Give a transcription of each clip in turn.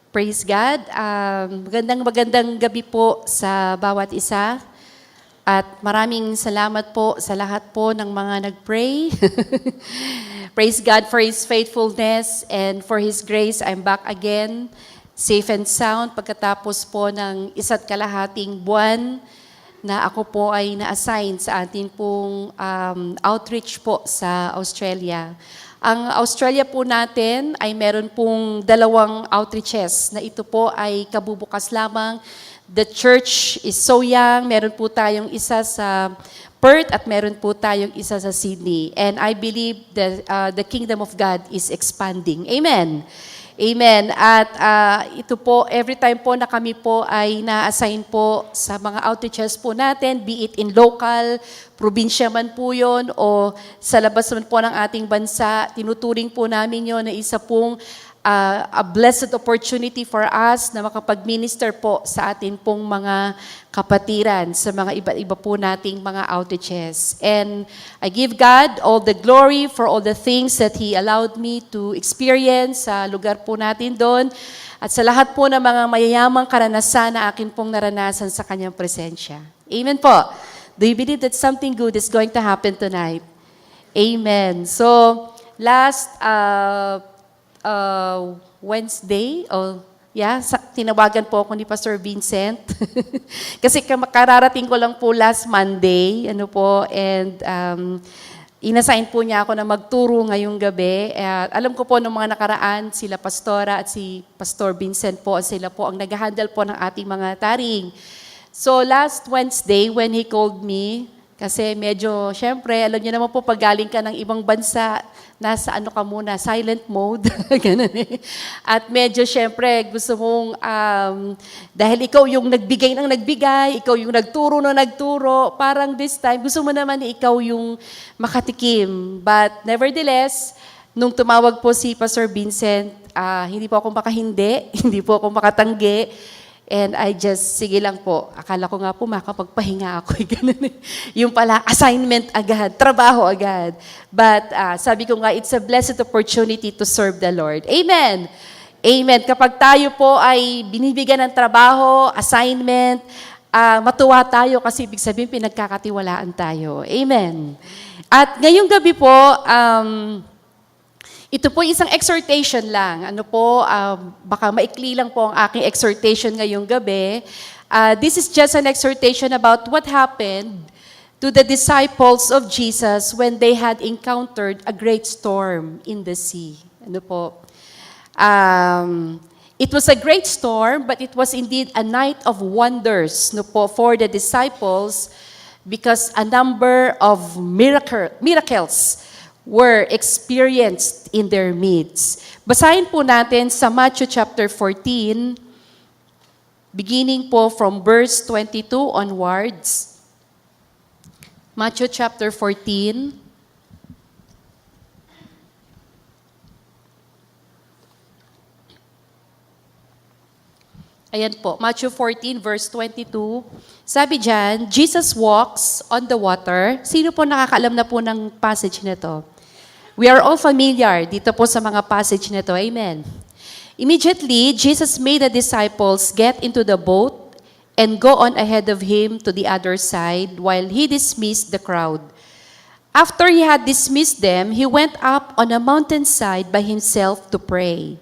Praise God. Magandang gabi po sa bawat isa. At maraming salamat po sa lahat po ng mga nag-pray. Praise God for His faithfulness and for His grace. I'm back again, safe and sound, pagkatapos po ng 1.5 buwan na ako po ay na-assign sa ating pong outreach po sa Australia. Ang Australia po natin ay meron pong 2 outreaches na ito po ay kabubukas lamang. The church is so young. Meron po tayong isa sa Perth at meron po tayong isa sa Sydney. And I believe that the kingdom of God is expanding. Amen. Amen. At ito po, every time po na kami po ay na-assign po sa mga outreaches po natin, be it in local, probinsya man po yun, o sa labas man po ng ating bansa, tinuturing po namin yun na isa pong a blessed opportunity for us na makapag-minister po sa atin pong mga kapatiran sa mga iba-iba po nating mga outreaches. And I give God all the glory for all the things that He allowed me to experience sa lugar po natin doon at sa lahat po ng mga mayayamang karanasan na akin pong naranasan sa Kanyang presensya. Amen po. Do you believe that something good is going to happen tonight? Amen. So, last Wednesday, tinawagan po ako ni Pastor Vincent. Kasi kararating ko lang po last Monday, and inassign po niya ako na magturo ngayong gabi. Alam ko po nung mga nakaraan, sila Pastora at si Pastor Vincent po, sila po ang nag-handle po ng ating mga taring. So last Wednesday, when he called me, kasi medyo, syempre, alam niyo naman po, pag galing ka ng ibang bansa, nasa ka muna, silent mode. Ganun eh. At medyo, syempre, gusto mong, dahil ikaw yung nagbigay ng nagbigay, ikaw yung nagturo ng nagturo, parang this time, gusto mo naman ikaw yung makatikim. But nevertheless, nung tumawag po si Pastor Vincent, hindi po ako makahindi, hindi po ako makatanggi. And I just, sige lang po, akala ko nga po makapagpahinga ako. Ganun eh. Yung pala, assignment agad, trabaho agad. But sabi ko nga, it's a blessed opportunity to serve the Lord. Amen. Amen. Kapag tayo po ay binibigyan ng trabaho, assignment, matuwa tayo kasi ibig sabihin pinagkakatiwalaan tayo. Amen. At ngayong gabi po, ito po isang exhortation lang. Baka maikli lang po ang aking exhortation ngayong gabi. This is just an exhortation about what happened to the disciples of Jesus when they had encountered a great storm in the sea. It was a great storm, but it was indeed a night of wonders for the disciples because a number of miracles were experienced in their midst. Basahin po natin sa Matthew chapter 14, beginning po from verse 22 onwards. Matthew chapter 14. Ayan po, Matthew 14 verse 22. Sabi dyan, Jesus walks on the water. Sino po nakakaalam na po ng passage na to? We are all familiar dito po sa mga passage na to. Amen. Immediately, Jesus made the disciples get into the boat and go on ahead of Him to the other side while He dismissed the crowd. After He had dismissed them, He went up on a mountainside by Himself to pray.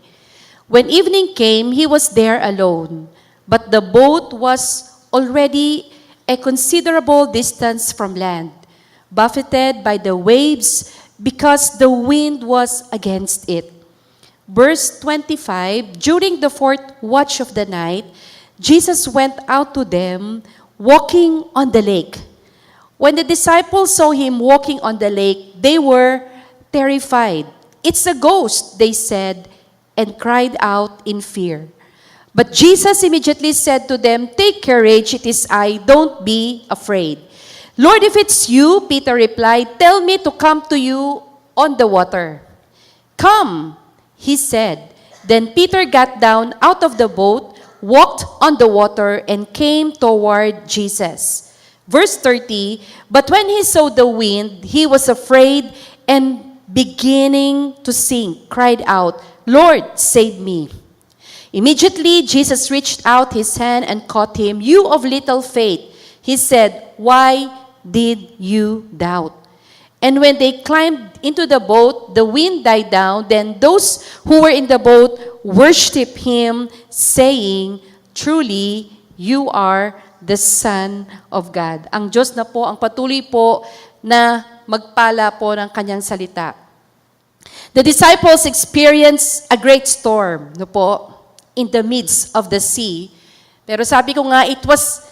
When evening came, He was there alone, but the boat was already a considerable distance from land, buffeted by the waves because the wind was against it. Verse 25, during the 4th watch of the night, Jesus went out to them, walking on the lake. When the disciples saw Him walking on the lake, they were terrified. "It's a ghost," they said, and cried out in fear. But Jesus immediately said to them, "Take courage, it is I, don't be afraid." "Lord, if it's you," Peter replied, "tell me to come to you on the water." "Come," he said. Then Peter got down out of the boat, walked on the water, and came toward Jesus. Verse 30, but when he saw the wind, he was afraid and beginning to sink, cried out, "Lord, save me." Immediately, Jesus reached out his hand and caught him. "You of little faith," he said, "why did you doubt?" And when they climbed into the boat, the wind died down. Then those who were in the boat worshiped him, saying, "Truly, you are the Son of God." Ang Diyos na po, ang patuloy po na magpala po ng kanyang salita. The disciples experienced a great storm, no po, in the midst of the sea. Pero sabi ko nga, it was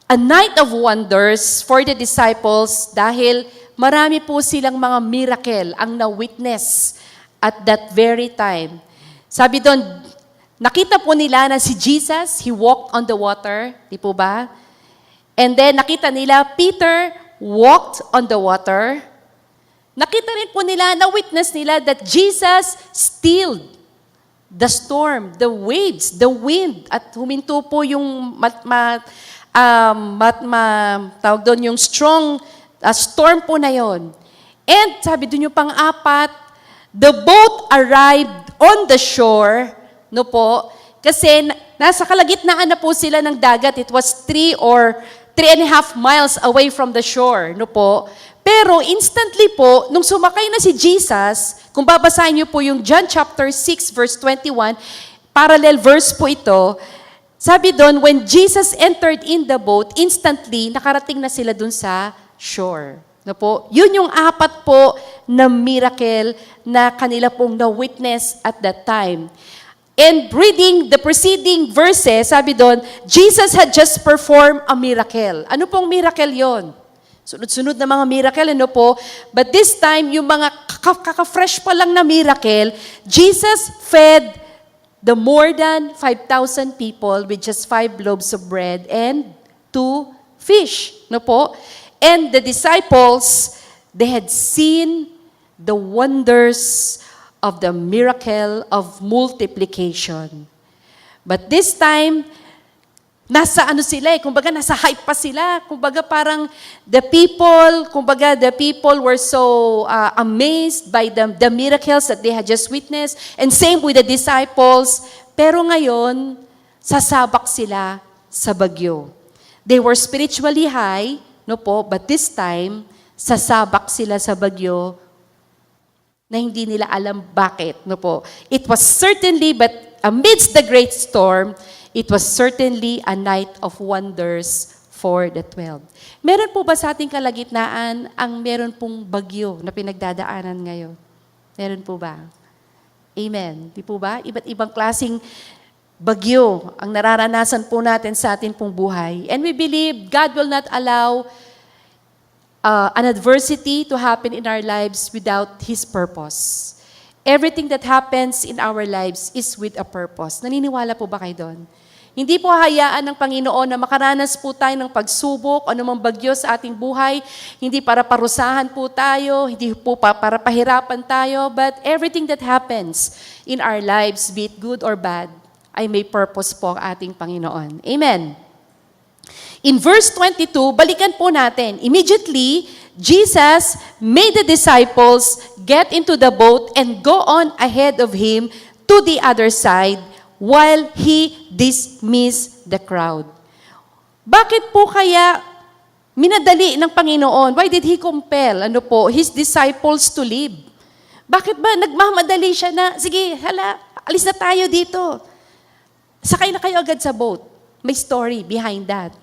a night of wonders for the disciples dahil marami po silang mga miracle ang na-witness at that very time. Sabi doon, nakita po nila na si Jesus, he walked on the water, di po ba? And then nakita nila, Peter walked on the water. Nakita rin po nila, na-witness nila that Jesus stilled the storm, the waves, the wind, at huminto po yung tawag doon yung strong storm po na yon. And sabi doon yung pang-apat, the boat arrived on the shore, no po, kasi nasa kalagitnaan na po sila ng dagat. It was 3 or 3.5 miles away from the shore, no po. Pero instantly po, nung sumakay na si Jesus, kung babasahin niyo po yung John chapter 6 verse 21, parallel verse po ito, sabi doon, when Jesus entered in the boat, instantly, nakarating na sila doon sa shore. No po? Yun yung apat po na miracle na kanila pong na-witness at that time. And reading the preceding verses, sabi doon, Jesus had just performed a miracle. Ano pong miracle yon? Sunod-sunod na mga miracle, ano po? But this time, yung mga kaka-fresh pa lang na miracle, Jesus fed the more than 5,000 people with just 5 loaves of bread and 2 fish. No po? And the disciples, they had seen the wonders of the miracle of multiplication. But this time, nasa ano sila kumbaga nasa hype pa sila. Kumbaga parang the people were so amazed by the miracles that they had just witnessed. And same with the disciples. Pero ngayon, sasabak sila sa bagyo. They were spiritually high, no po, but this time, sasabak sila sa bagyo na hindi nila alam bakit, no po. It was certainly, but amidst the great storm, it was certainly a night of wonders for the 12. Meron po ba sa ating kalagitnaan ang meron pong bagyo na pinagdadaanan ngayon? Meron po ba? Amen. Di po ba? Iba't ibang klaseng bagyo ang nararanasan po natin sa atin pong buhay. And we believe God will not allow an adversity to happen in our lives without His purpose. Everything that happens in our lives is with a purpose. Naniniwala po ba kayo doon? Hindi po hayaan ng Panginoon na makaranas po tayo ng pagsubok, anumang bagyo sa ating buhay. Hindi para parusahan po tayo, hindi po para pahirapan tayo, but everything that happens in our lives, be it good or bad, ay may purpose po ang ating Panginoon. Amen. In verse 22, balikan po natin. Immediately, Jesus made the disciples get into the boat and go on ahead of him to the other side while he dismissed the crowd. Bakit po kaya minadali ng Panginoon? Why did He compel His disciples to leave? Bakit ba nagmamadali siya na, sige, alis na tayo dito. Sakay na kayo agad sa boat. May story behind that.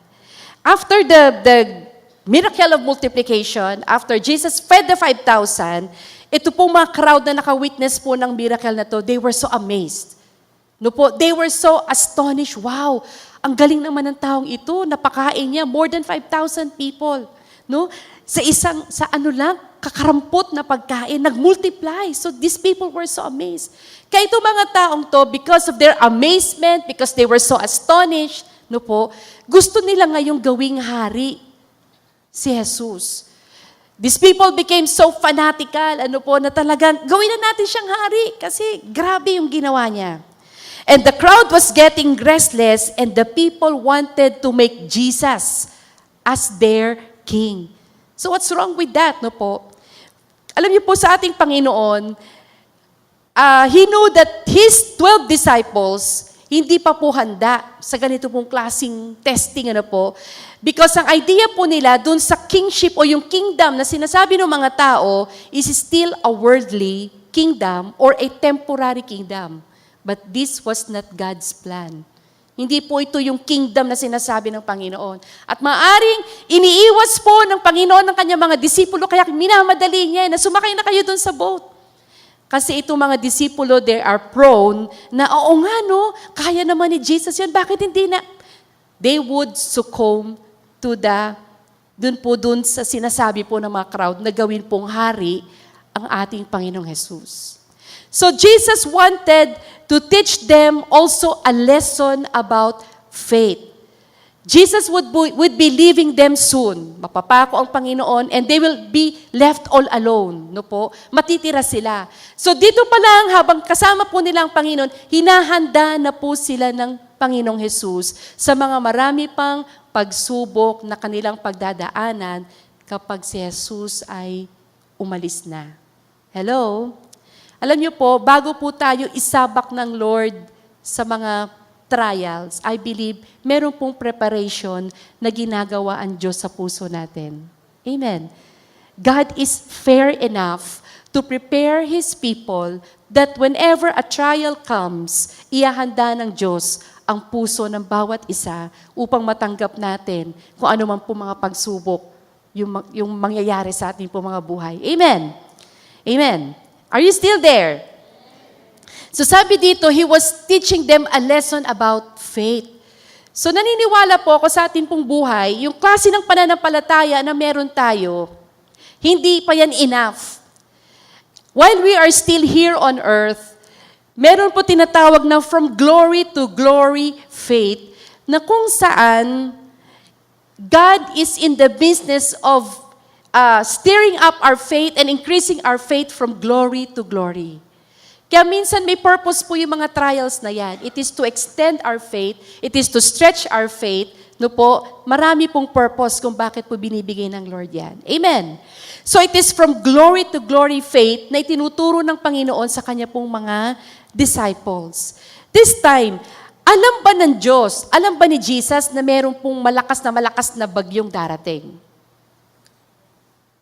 After the miracle of multiplication, after Jesus fed the 5,000, ito po mga crowd na nakawitness po ng miracle na to, they were so amazed. They were so astonished. Wow, ang galing naman ng taong ito, napakain niya more than 5,000 people. Sa kakarampot na pagkain, nag-multiply. So these people were so amazed. Kaya itong mga taong to, because of their amazement, because they were so astonished, gusto nila ngayong gawing hari si Jesus. These people became so fanatical, na talagang gawin na natin siyang hari kasi grabe yung ginawa niya. And the crowd was getting restless and the people wanted to make Jesus as their king. So what's wrong with that, Alam niyo po sa ating Panginoon, He knew that His 12 disciples, hindi pa po handa sa ganito pong klaseng testing, ano po. Because ang idea po nila dun sa kingship o yung kingdom na sinasabi ng mga tao is still a worldly kingdom or a temporary kingdom. But this was not God's plan. Hindi po ito yung kingdom na sinasabi ng Panginoon. At maaring iniiwas po ng Panginoon ng kanyang mga disipulo, kaya minamadali niya na sumakay na kayo dun sa boat. Kasi itong mga disipulo, they are prone na, oo nga no, kaya naman ni Jesus yan, bakit hindi na? They would succumb to dun sa sinasabi po ng mga crowd na gawin pong hari ang ating Panginoong Jesus. So Jesus wanted to teach them also a lesson about faith. Jesus would be leaving them soon. Mapapako ang Panginoon and they will be left all alone. No po? Matitira sila. So dito pa lang, habang kasama po nila ang Panginoon, hinahanda na po sila ng Panginoong Jesus sa mga marami pang pagsubok na kanilang pagdadaanan kapag si Jesus ay umalis na. Hello? Alam niyo po, bago po tayo isabak ng Lord sa mga trials, I believe, meron pong preparation na ginagawa ang Diyos sa puso natin. Amen. God is fair enough to prepare His people that whenever a trial comes, iahanda ng Diyos ang puso ng bawat isa upang matanggap natin kung ano man po mga pagsubok yung mangyayari sa ating po mga buhay. Amen. Amen. Are you still there? So sabi dito, He was teaching them a lesson about faith. So naniniwala po ako sa ating pong buhay, yung klase ng pananampalataya na meron tayo, hindi pa yan enough. While we are still here on earth, meron po tinatawag na from glory to glory faith, na kung saan God is in the business of stirring up our faith and increasing our faith from glory to glory. Kaya minsan may purpose po yung mga trials na yan. It is to extend our faith. It is to stretch our faith. No po, marami pong purpose kung bakit po binibigay ng Lord yan. Amen. So it is from glory to glory faith na itinuturo ng Panginoon sa kanya pong mga disciples. This time, alam ba ng Diyos, alam ba ni Jesus na meron pong malakas na bagyong darating?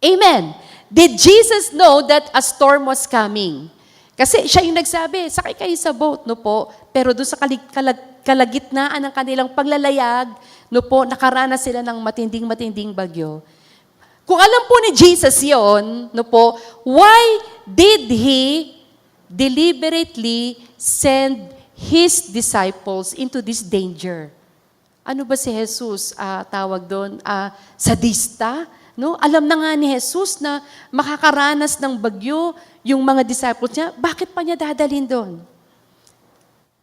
Amen. Did Jesus know that a storm was coming? Kasi siya yung nagsabi, sakay kayo sa boat, no po? Pero doon sa kalagitnaan ng kanilang paglalayag, no po, nakaranas sila ng matinding bagyo. Kung alam po ni Jesus yon, no po, why did He deliberately send His disciples into this danger? Ano ba si Jesus, tawag doon, sadista? No? Alam na nga ni Jesus na makakaranas ng bagyo yung mga disciples niya, bakit pa niya dadalhin doon?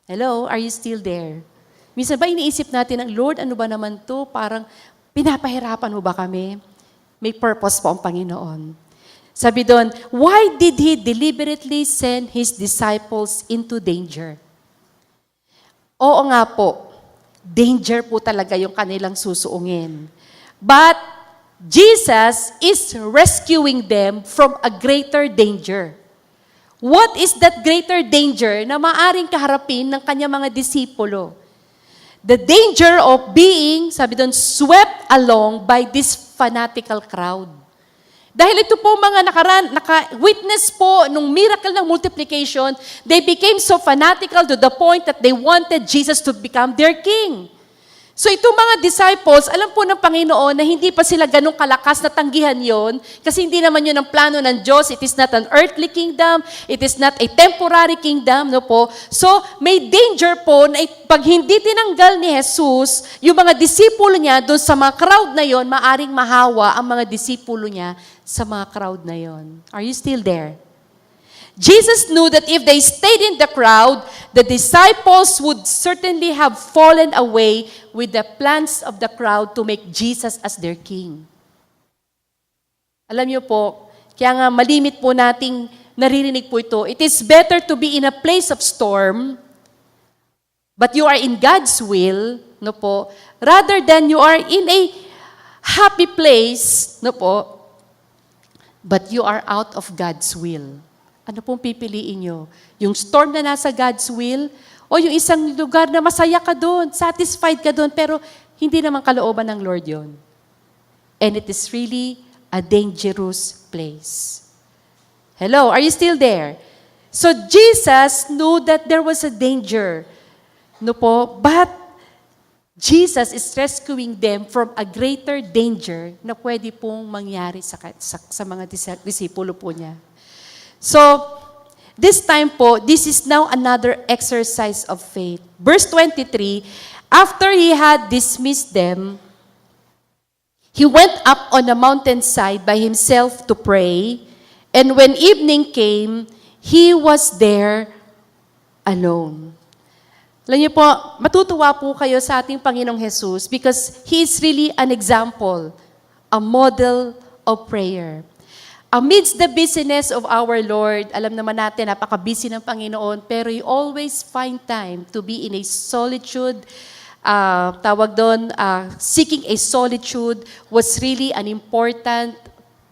Hello, are you still there? Minsan ba iniisip natin ang Lord, ano ba naman to? Parang pinapahirapan mo ba kami? May purpose po ang Panginoon. Sabi doon, why did He deliberately send His disciples into danger? Oo nga po, danger po talaga yung kanilang susuungin. But Jesus is rescuing them from a greater danger. What is that greater danger na maaring kaharapin ng kanyang mga disipulo? The danger of being, sabi doon, swept along by this fanatical crowd. Dahil ito po mga naka-witness po nung miracle ng multiplication, they became so fanatical to the point that they wanted Jesus to become their king. So itong mga disciples, alam po ng Panginoon na hindi pa sila ganong kalakas na tanggihan yon, kasi hindi naman yun ang plano ng Diyos. It is not an earthly kingdom. It is not a temporary kingdom. No po? So may danger po na pag hindi tinanggal ni Jesus, yung mga disipulo niya doon sa mga crowd na yon, maaring mahawa ang mga disipulo niya sa mga crowd na yon. Are you still there? Jesus knew that if they stayed in the crowd, the disciples would certainly have fallen away with the plans of the crowd to make Jesus as their king. Alam niyo po, kaya nga malimit po nating naririnig po ito, it is better to be in a place of storm, but you are in God's will, no po, rather than you are in a happy place, no po, but you are out of God's will. Ano pong pipiliin nyo? Yung storm na nasa God's will O yung isang lugar na masaya ka doon, satisfied ka doon, pero hindi naman kalooban ng Lord yon. And it is really a dangerous place. Hello, are you still there? So Jesus knew that there was a danger. No po? But Jesus is rescuing them from a greater danger na pwede pong mangyari sa mga disipulo po niya. So, this time po, this is now another exercise of faith. Verse 23, after he had dismissed them, he went up on a mountainside by himself to pray, and when evening came, he was there alone. Alam niyo po, matutuwa po kayo sa ating Panginoong Jesus because He is really an example, a model of prayer. Amidst the busyness of our Lord, alam naman natin, napaka-busy ng Panginoon, pero He always find time to be in a solitude. Seeking a solitude was really an important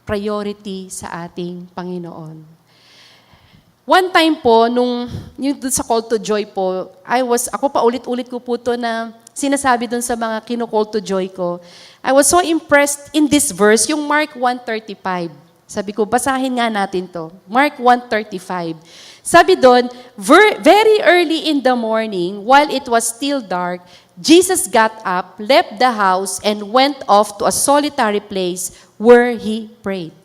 priority sa ating Panginoon. One time po, yung sa Call to Joy po, ako pa ulit-ulit ko po to na sinasabi dun sa mga kino-call to joy ko. I was so impressed in this verse, yung Mark 1:35. Sabi ko, basahin nga natin to. Mark 1:35. Sabi doon, very early in the morning, while it was still dark, Jesus got up, left the house, and went off to a solitary place where He prayed.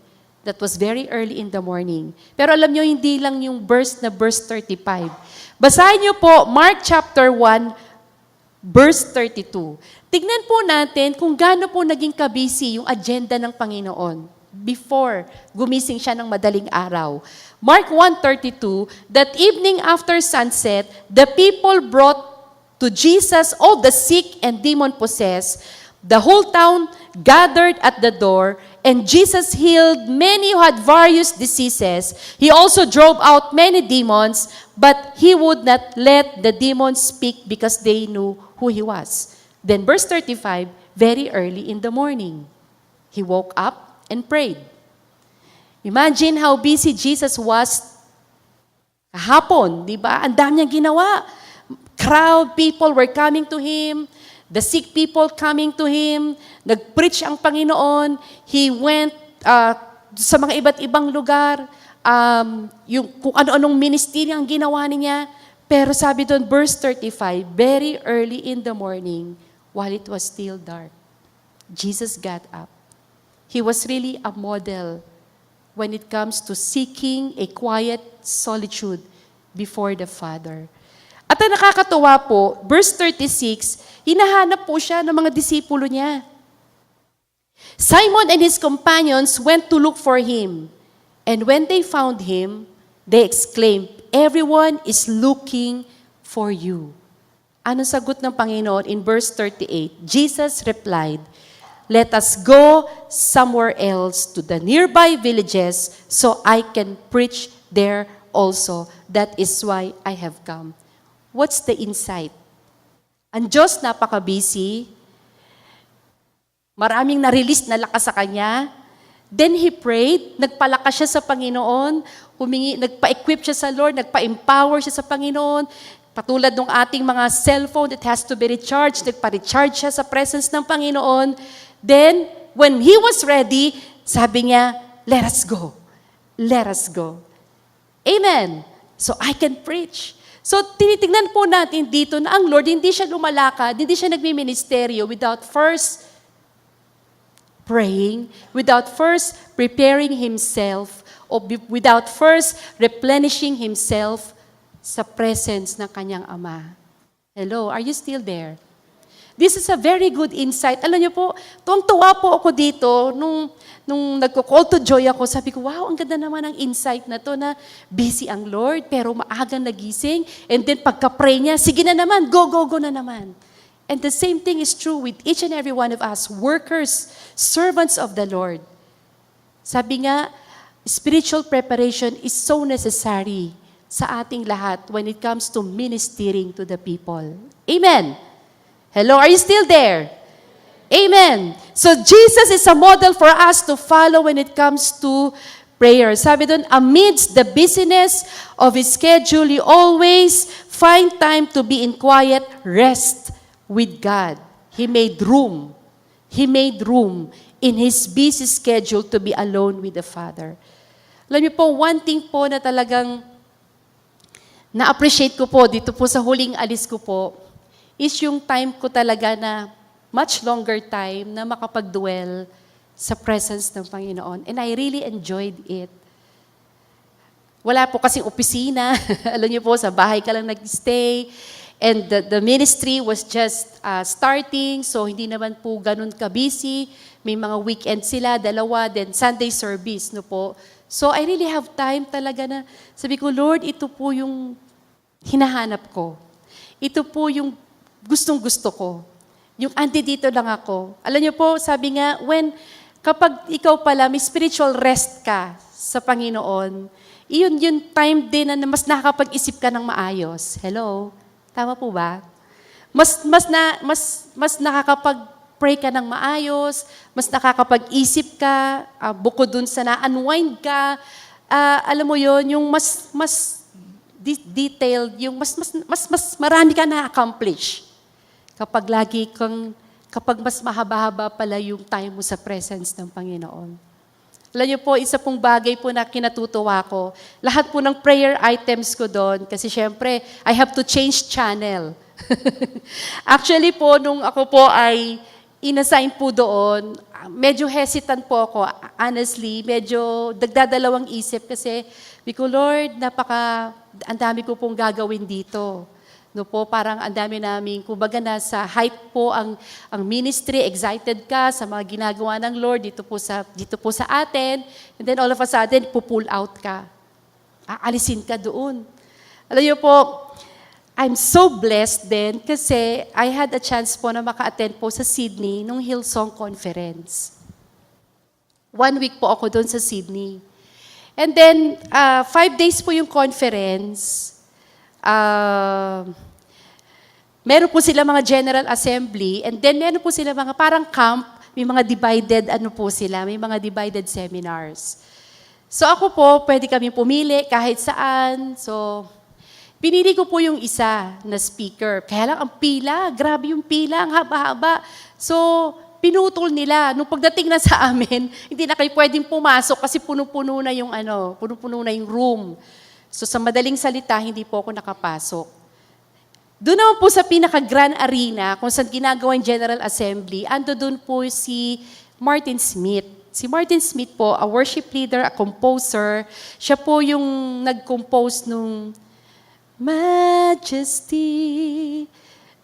That was very early in the morning. Pero alam nyo, hindi lang yung verse 35. Basahin nyo po, Mark chapter 1, verse 32. Tignan po natin kung gaano po naging kabisi yung agenda ng Panginoon before gumising siya ng madaling araw. Mark 1:32, that evening after sunset, the people brought to Jesus all the sick and demon-possessed. The whole town gathered at the door, and Jesus healed many who had various diseases. He also drove out many demons, but He would not let the demons speak because they knew who He was. Then verse 35, very early in the morning, He woke up and prayed. Imagine how busy Jesus was kahapon, di ba? Ang dami niyang ginawa. Crowd, people were coming to Him. The sick people coming to Him, nag-preach ang Panginoon, He went sa mga iba't ibang lugar, yung kung ano-anong ministry ang ginawa niya. Pero sabi doon, verse 35, very early in the morning, while it was still dark, Jesus got up. He was really a model when it comes to seeking a quiet solitude before the Father. At ang nakakatuwa po, verse 36, hinahanap po siya ng mga disipulo niya. Simon and his companions went to look for Him. And when they found Him, they exclaimed, everyone is looking for you. Anong sagot ng Panginoon in verse 38? Jesus replied, let us go somewhere else to the nearby villages so I can preach there also. That is why I have come. What's the insight? Ang Diyos napaka-busy, maraming na-release na lakas sa Kanya. Then He prayed, nagpalakas siya sa Panginoon, nagpa-equip siya sa Lord, nagpa-empower siya sa Panginoon. Patulad ng ating mga cellphone that has to be recharged, nagpa-recharge siya sa presence ng Panginoon. Then, when He was ready, sabi niya, let us go. Let us go. Amen. So I can preach. So, tinitingnan po natin dito na ang Lord, hindi siya lumalakad, hindi siya nagmi-ministeryo without first praying, without first preparing Himself, o without first replenishing Himself sa presence ng Kanyang Ama. Hello, are you still there? This is a very good insight. Alam niyo po, tuwang-tuwa po ako dito nung nagko-call to joy ako, sabi ko, wow, ang ganda naman ng insight na to na busy ang Lord, pero maagang nagising. And then pagka-pray niya, sige na naman, go na naman. And the same thing is true with each and every one of us, workers, servants of the Lord. Sabi nga, spiritual preparation is so necessary sa ating lahat when it comes to ministering to the people. Amen. Hello, are you still there? Amen. So Jesus is a model for us to follow when it comes to prayer. Sabi doon, amidst the busyness of His schedule, He always Find time to be in quiet rest with God. He made room. He made room in His busy schedule to be alone with the Father. Alam niyo po, one thing po na talagang na-appreciate ko po dito po sa huling alis ko po is yung time ko talaga na much longer time na makapag-dwell sa presence ng Panginoon. And I really enjoyed it. Wala po kasing opisina. Alam niyo po, sa bahay ka lang nag-stay. And the ministry was just starting, so hindi naman po ganun ka-busy. May mga weekend sila, dalawa, then Sunday service, no po. So I really have time talaga na sabi ko, Lord, ito po yung hinahanap ko. Ito po yung gustong-gusto ko. Yung dito lang ako. Alam niyo po, sabi nga, kapag ikaw pala, may spiritual rest ka sa Panginoon, iyon yung time din na mas nakakapag-isip ka ng maayos. Hello? Tama po ba? Mas nakakapag-pray ka ng maayos, mas nakakapag-isip ka, bukod dun sa na-unwind ka, alam mo yon yung mas detailed, yung mas marami ka na-accomplish. Kapag mas mahaba-haba pala yung time mo sa presence ng Panginoon. Alam niyo po, isa pong bagay po na kinatutuwa ko. Lahat po ng prayer items ko doon, kasi syempre, I have to change channel. Actually po, nung ako po ay inassign po doon, medyo hesitant po ako, honestly, medyo dagdadalawang isip kasi, because Lord, ang dami ko pong gagawin dito. No po, parang ang dami namin, kumbaga nasa height po ang ministry, excited ka sa mga ginagawa ng Lord dito po sa atin, and then all of a sudden, pull out ka. Aalisin ka doon. Alam niyo po, I'm so blessed din kasi I had a chance po na maka-attend po sa Sydney nung Hillsong Conference. 1 week po ako doon sa Sydney. And then, 5 days po yung conference. Meron po sila mga general assembly, and then meron po sila mga parang camp, may mga may mga divided seminars. So ako po, pwede kami pumili kahit saan. So, pinili ko po yung isa na speaker. Kaya lang ang pila, grabe yung pila, ang haba-haba. So, pinutol nila. Nung pagdating na sa amin, hindi na kayo pwedeng pumasok kasi puno-puno na yung room. So sa madaling salita, hindi po ako nakapasok. Doon naman po sa pinaka-grand arena, kung saan ginagawa yung General Assembly, doon po si Martin Smith. Si Martin Smith po, a worship leader, a composer, siya po yung nag-compose nung Majesty,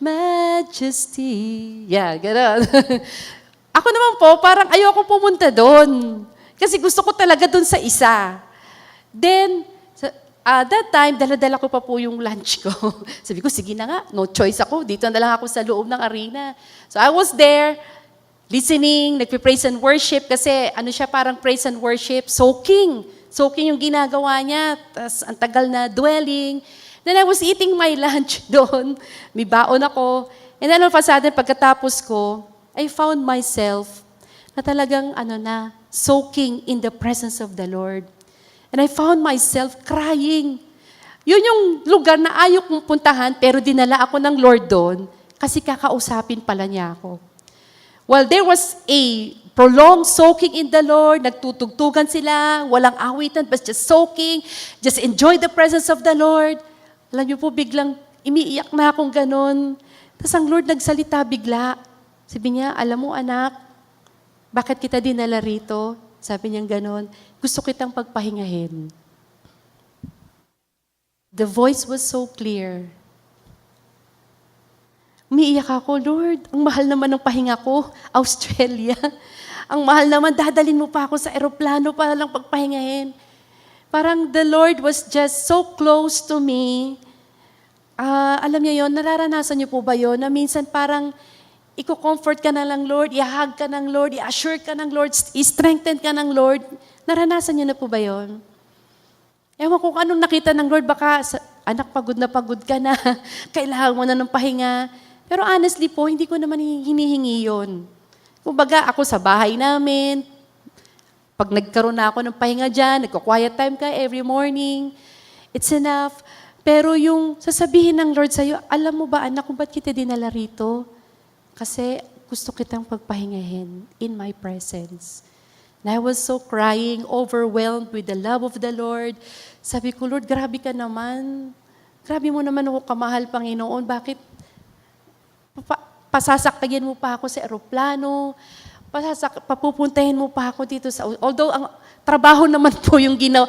Majesty. Yeah, gano'n. Ako naman po, parang ayoko pumunta doon. Kasi gusto ko talaga doon sa isa. Then, that time, dala-dala ko pa po yung lunch ko. Sabi ko, sige na nga, no choice ako. Dito na lang ako sa loob ng arena. So I was there, listening, nagpe-praise and worship kasi siya parang praise and worship, soaking. Soaking yung ginagawa niya, tas ang tagal na dwelling. Then I was eating my lunch doon. May baon ako. And then all of a sudden, pagkatapos ko, I found myself na talagang soaking in the presence of the Lord. And I found myself crying. Yun yung lugar na ayaw kong puntahan, pero dinala ako ng Lord doon kasi kakausapin pala niya ako. Well, there was a prolonged soaking in the Lord, nagtutugtugan sila, walang awitan, but just soaking, just enjoy the presence of the Lord. Alam niyo po, biglang imiiyak na akong ganun. Tapos ang Lord nagsalita bigla. Sabi niya, alam mo anak, bakit kita dinala rito? Sabi niya ganun, gusto kitang pagpahingahin. The voice was so clear. Umiiyak ako, Lord, ang mahal naman ng pahinga ko, Australia. Ang mahal naman, dadalin mo pa ako sa eroplano para lang pagpahingahin. Parang the Lord was just so close to me. Alam niyo yon, nararanasan niyo po ba yon na minsan parang i-comfort ka na lang, Lord, i-hug ka ng Lord, i-assure ka ng Lord, i-strengthen ka ng Lord. Naranasan niyo na po ba yon? Ewan ko kung anong nakita ng Lord, baka, anak, pagod ka na, kailangan mo na ng pahinga. Pero honestly po, hindi ko naman hinihingi yon. Kumbaga, ako sa bahay namin, pag nagkaroon na ako ng pahinga dyan, nagko-quiet time ka every morning, it's enough. Pero yung sasabihin ng Lord sa'yo, alam mo ba anak kung ba't kita dinala rito? Kasi gusto kitang pagpahingahin in my presence. And I was so crying, overwhelmed with the love of the Lord. Sabi ko, Lord, grabe ka naman. Grabe mo naman ako kamahal, Panginoon. Bakit pasasakyan mo pa ako sa eroplano? Papupuntahin mo pa ako dito sa... Although, ang trabaho naman po yung ginawa.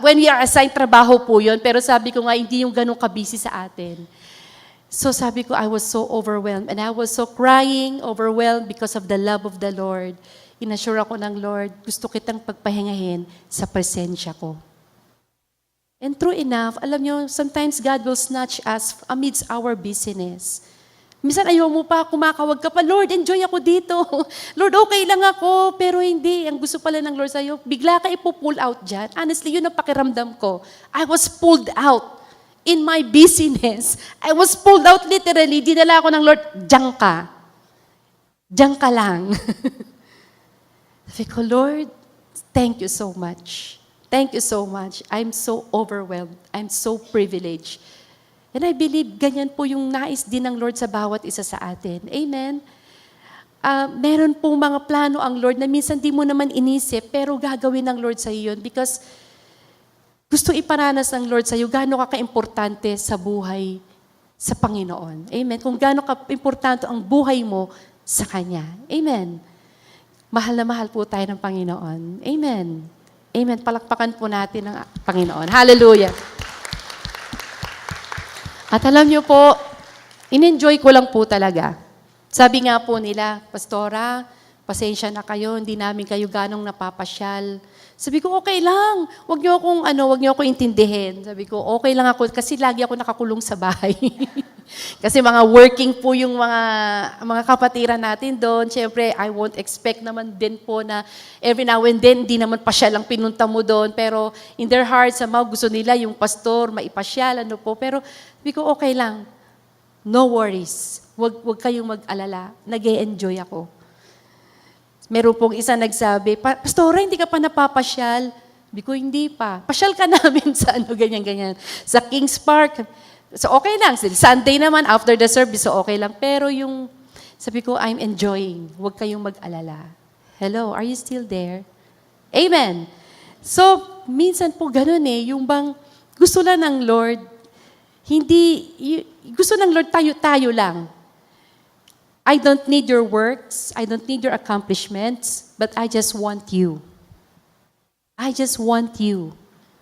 When we are assigned, trabaho po yun. Pero sabi ko nga, hindi yung ganun kabisi sa atin. So sabi ko, I was so overwhelmed. And I was so crying, overwhelmed because of the love of the Lord. Inassure ako ng Lord, gusto kitang pagpahingahin sa presensya ko. And true enough, alam nyo, sometimes God will snatch us amidst our busyness. Minsan ayaw mo pa, kumakawag ka pa, Lord, enjoy ako dito. Lord, okay lang ako, pero hindi. Ang gusto pala ng Lord sa'yo, bigla ka ipo-pull out dyan. Honestly, yun ang pakiramdam ko. I was pulled out in my busyness. I was pulled out literally. Dinala ako ng Lord, diyan ka. Diyan ka lang. Sabi ko, Lord, thank you so much. Thank you so much. I'm so overwhelmed. I'm so privileged. And I believe ganyan po yung nais din ng Lord sa bawat isa sa atin. Amen? Meron pong mga plano ang Lord na minsan di mo naman inisip, pero gagawin ng Lord sa iyo yun because gusto iparanas ng Lord sa iyo gaano ka importante sa buhay sa Panginoon. Amen? Kung gaano ka importante ang buhay mo sa Kanya. Amen? Mahal na mahal po tayo ng Panginoon. Amen. Amen. Palakpakan po natin ang Panginoon. Hallelujah. At alam niyo po, in-enjoy ko lang po talaga. Sabi nga po nila, Pastora, pasensya na kayo, hindi namin kayo ganong napapasyal. Sabi ko, okay lang. Huwag niyo akong intindihin. Sabi ko, okay lang ako kasi lagi ako nakakulong sa bahay. Kasi mga working po yung mga kapatiran natin doon. Siyempre, I won't expect naman din po na every now and then, di naman pasyal lang pinunta mo doon. Pero in their hearts, somehow gusto nila yung pastor, maipasyal, ano po. Pero sabi ko, okay lang. No worries. Huwag kayong mag-alala. Nag-e-enjoy ako. Meron pong isa nagsabi, Pastora, hindi ka pa napapasyal? Sabi ko, hindi pa. Pasyal ka namin sa ganyan-ganyan. Sa Kings Park. So, okay lang. Sunday naman, after the service, so okay lang. Pero yung, sabi ko, I'm enjoying. Huwag kayong mag-alala. Hello, are you still there? Amen. So, minsan po ganun yung bang gusto lang ng Lord, gusto ng Lord tayo lang. I don't need your works, I don't need your accomplishments, but I just want you. I just want you.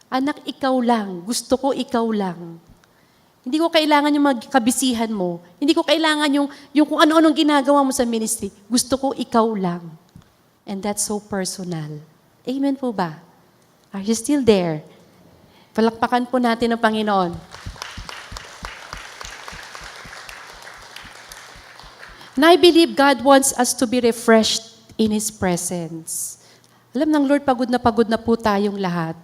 Anak, ikaw lang. Gusto ko ikaw lang. Hindi ko kailangan yung magkabisihan mo. Hindi ko kailangan yung kung ano-anong ginagawa mo sa ministry. Gusto ko ikaw lang. And that's so personal. Amen po ba? Are you still there? Palakpakan po natin ang Panginoon. And I believe God wants us to be refreshed in His presence. Alam ng Lord, pagod na po tayong lahat.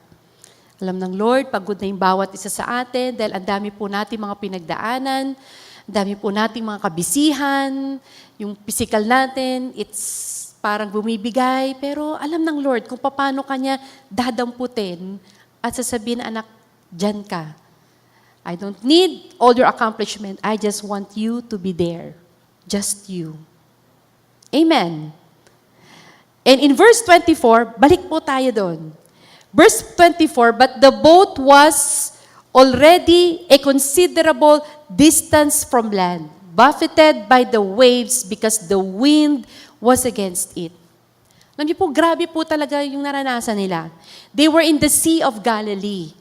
Alam ng Lord, pagod na yung bawat isa sa atin dahil ang dami po natin mga pinagdaanan, ang dami po nating mga kabisihan, yung physical natin, it's parang bumibigay. Pero alam ng Lord kung paano Kanya dadamputin at sasabihin, anak, dyan ka. I don't need all your accomplishment. I just want you to be there. Just you. Amen. And in verse 24, balik po tayo doon. Verse 24, but the boat was already a considerable distance from land, buffeted by the waves because the wind was against it. Alam niyo po, grabe po talaga yung naranasan nila. They were in the Sea of Galilee.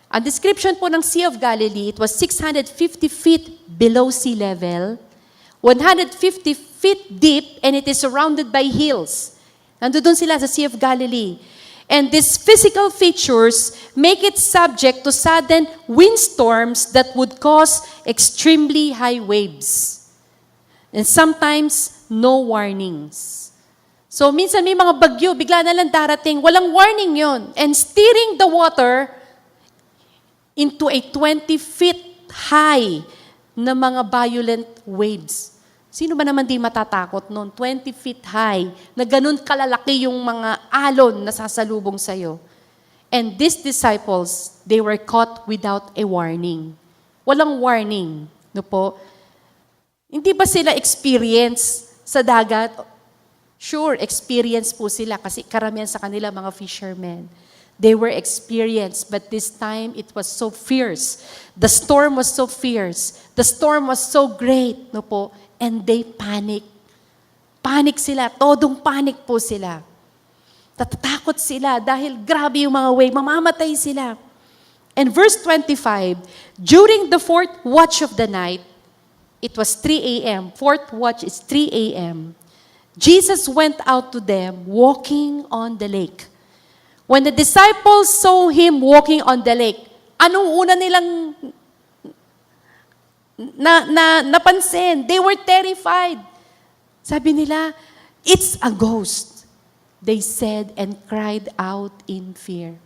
Ang description po ng Sea of Galilee, it was 650 feet below sea level, 150 feet deep, and it is surrounded by hills. Nandoon sila sa Sea of Galilee. And these physical features make it subject to sudden windstorms that would cause extremely high waves. And sometimes, no warnings. So, minsan may mga bagyo, bigla na lang darating, walang warning yon, and steering the water into a 20 feet high na mga violent waves. Sino ba naman di matatakot noon? 20 feet high, na ganun kalalaki yung mga alon na sasalubong sa'yo. And these disciples, they were caught without a warning. Walang warning, no po? Hindi ba sila experience sa dagat? Sure, experience po sila kasi karamihan sa kanila mga fishermen. They were experienced, but this time it was so fierce. The storm was so fierce. The storm was so great, no po? And they panic. Panic sila, todong panic po sila. Natatakot sila dahil grabe yung mga wave, mamamatay sila. And verse 25, during the fourth watch of the night, it was 3 a.m. Fourth watch is 3 a.m. Jesus went out to them walking on the lake. When the disciples saw him walking on the lake, anong una nilang napansin? They were terrified. Sabi nila, it's a ghost. They said and cried out in fear.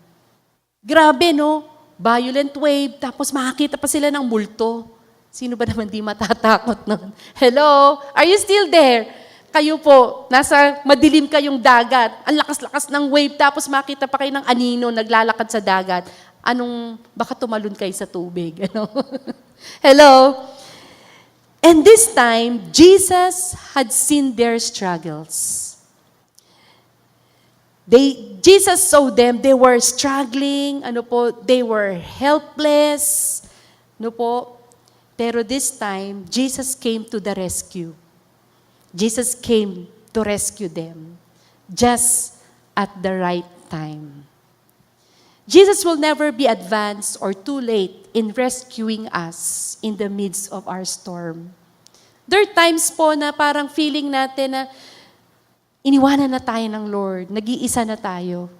Grabe, no? Violent wave, tapos makakita pa sila ng multo. Sino ba naman di matatakot nun? Hello? Are you still there? Kayo po, nasa madilim kayong dagat. Ang lakas-lakas ng wave, tapos makita pa kayo ng anino naglalakad sa dagat. Baka tumalon kayo sa tubig. Ano? Hello? And this time, Jesus had seen their struggles. Jesus saw them, they were struggling, they were helpless, Pero this time, Jesus came to the rescue. Jesus came to rescue them just at the right time. Jesus will never be advanced or too late in rescuing us in the midst of our storm. There are times po na parang feeling natin na iniwanan na tayo ng Lord, nag-iisa na tayo.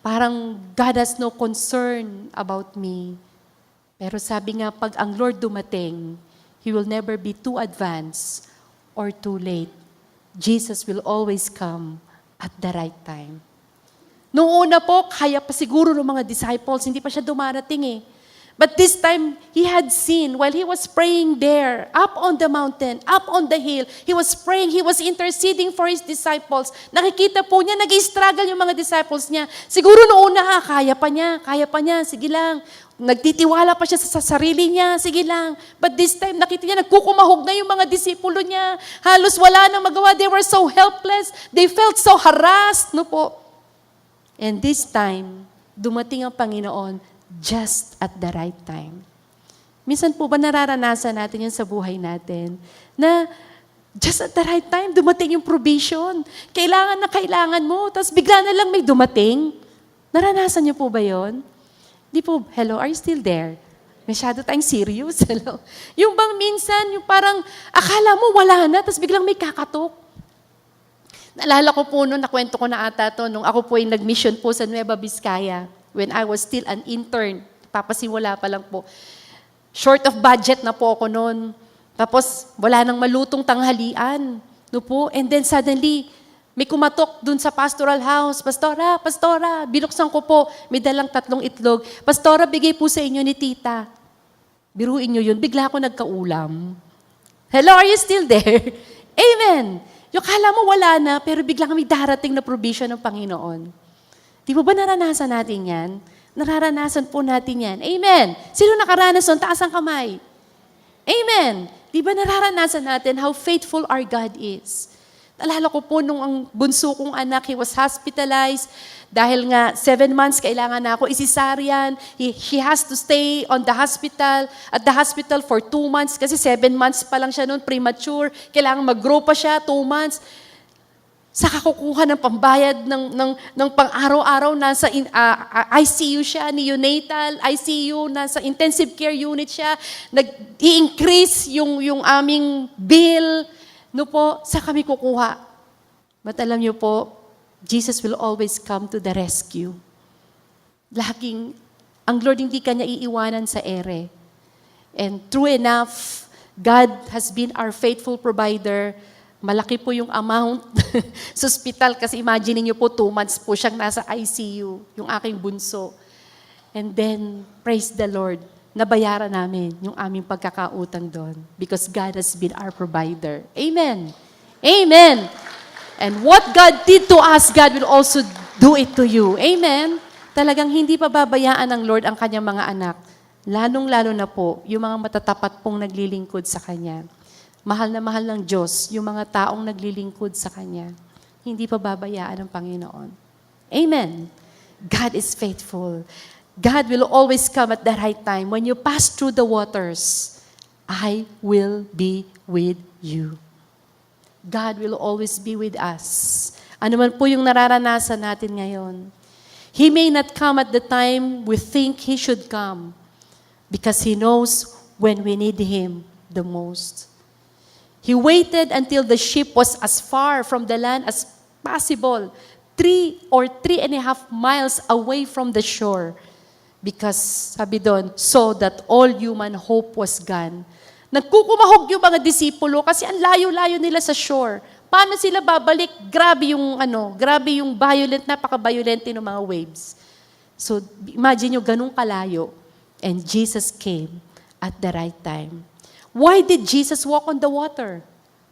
Parang God has no concern about me. Pero sabi nga, pag ang Lord dumating, He will never be too advanced or too late. Jesus will always come at the right time. Noong una po, kaya pa siguro ng mga disciples, hindi pa siya dumarating eh. But this time, He had seen, while He was praying there, up on the mountain, up on the hill, He was praying, He was interceding for His disciples. Nakikita po niya, nag-struggle yung mga disciples niya. Siguro noong una, kaya pa niya, sige lang. Nagtitiwala pa siya sa sarili niya, sige lang. But this time, nakita niya, nagkukumahog na yung mga disipulo niya. Halos wala nang magawa. They were so helpless. They felt so harassed, no po. And this time, dumating ang Panginoon just at the right time. Minsan po ba nararanasan natin yun sa buhay natin? Na just at the right time, dumating yung provision. Kailangan na kailangan mo, tapos bigla na lang may dumating. Naranasan niyo po ba yun? Di po, hello, are you still there? Masyado tayong serious, hello. Yung bang minsan, yung parang akala mo wala na, tapos biglang may kakatok. Naalala ko po noon, nakwento ko na ata to, nung ako po ay nag-mission po sa Nueva Vizcaya, when I was still an intern, papasimula pa lang po. Short of budget na po ako noon. Tapos, wala nang malutong tanghalian. No po? And then suddenly, may kumatok dun sa pastoral house. Pastora, binuksan ko po. May dalang 3 itlog. Pastora, bigay po sa inyo ni tita. Biruin nyo yun. Bigla ako nagkaulam. Hello, are you still there? Amen. Yung kala mo wala na, pero biglang may darating na provision ng Panginoon. Di ba naranasan natin yan? Nararanasan po natin yan. Amen. Sino nakaranas nun? Taas ang kamay. Amen. Di ba nararanasan natin how faithful our God is? Alala ko po nung ang bunso kong anak, he was hospitalized dahil nga 7 months kailangan na ako isisaryan. He has to stay at the hospital for 2 months kasi 7 months pa lang siya noon, premature. Kailangan mag-grow pa siya, 2 months. Saka kukuha ng pambayad ng pang-araw-araw, nasa ICU siya, neonatal, ICU, nasa intensive care unit siya. Nag-i-increase yung aming bill. No po, sa kami kukuha. But alam niyo po, Jesus will always come to the rescue. Ang Lord hindi kanya iiwanan sa ere. And true enough, God has been our faithful provider. Malaki po yung amount sa hospital kasi imagine niyo po 2 months po siyang nasa ICU, yung aking bunso. And then, praise the Lord, nabayaran namin yung aming pagkakautang doon because God has been our provider. Amen. Amen. And what God did to us, God will also do it to you. Amen. Talagang hindi pababayaan ng Lord ang kanyang mga anak. Lalong-lalo na po, yung mga matatapat pong naglilingkod sa Kanya. Mahal na mahal ng Diyos, yung mga taong naglilingkod sa Kanya. Hindi pababayaan ng Panginoon. Amen. God is faithful. God will always come at the right time. When you pass through the waters, I will be with you. God will always be with us. Ano man po yung nararanasan natin ngayon. He may not come at the time we think He should come because He knows when we need Him the most. He waited until the ship was as far from the land as possible, 3 or 3.5 miles away from the shore. Because, sabi doon, so that all human hope was gone. Nagkukumahog yung mga disipulo kasi ang layo-layo nila sa shore. Paano sila babalik? Grabe yung napaka-violent ng mga waves. So, imagine nyo, ganun kalayo. And Jesus came at the right time. Why did Jesus walk on the water?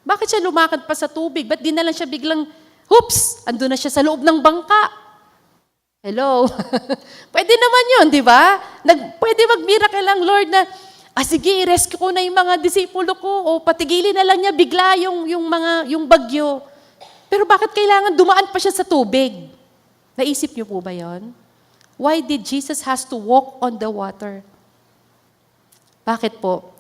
Bakit siya lumakad pa sa tubig? Ba't di na lang siya biglang, hoops, andun na siya sa loob ng bangka? Hello? Pwede naman yun, di ba? Pwede mag-miracle ang Lord na, sige, i-rescue ko na yung mga disipulo ko, o patigilin na lang niya bigla yung bagyo. Pero bakit kailangan dumaan pa siya sa tubig? Naisip niyo po ba yon? Why did Jesus has to walk on the water? Bakit po?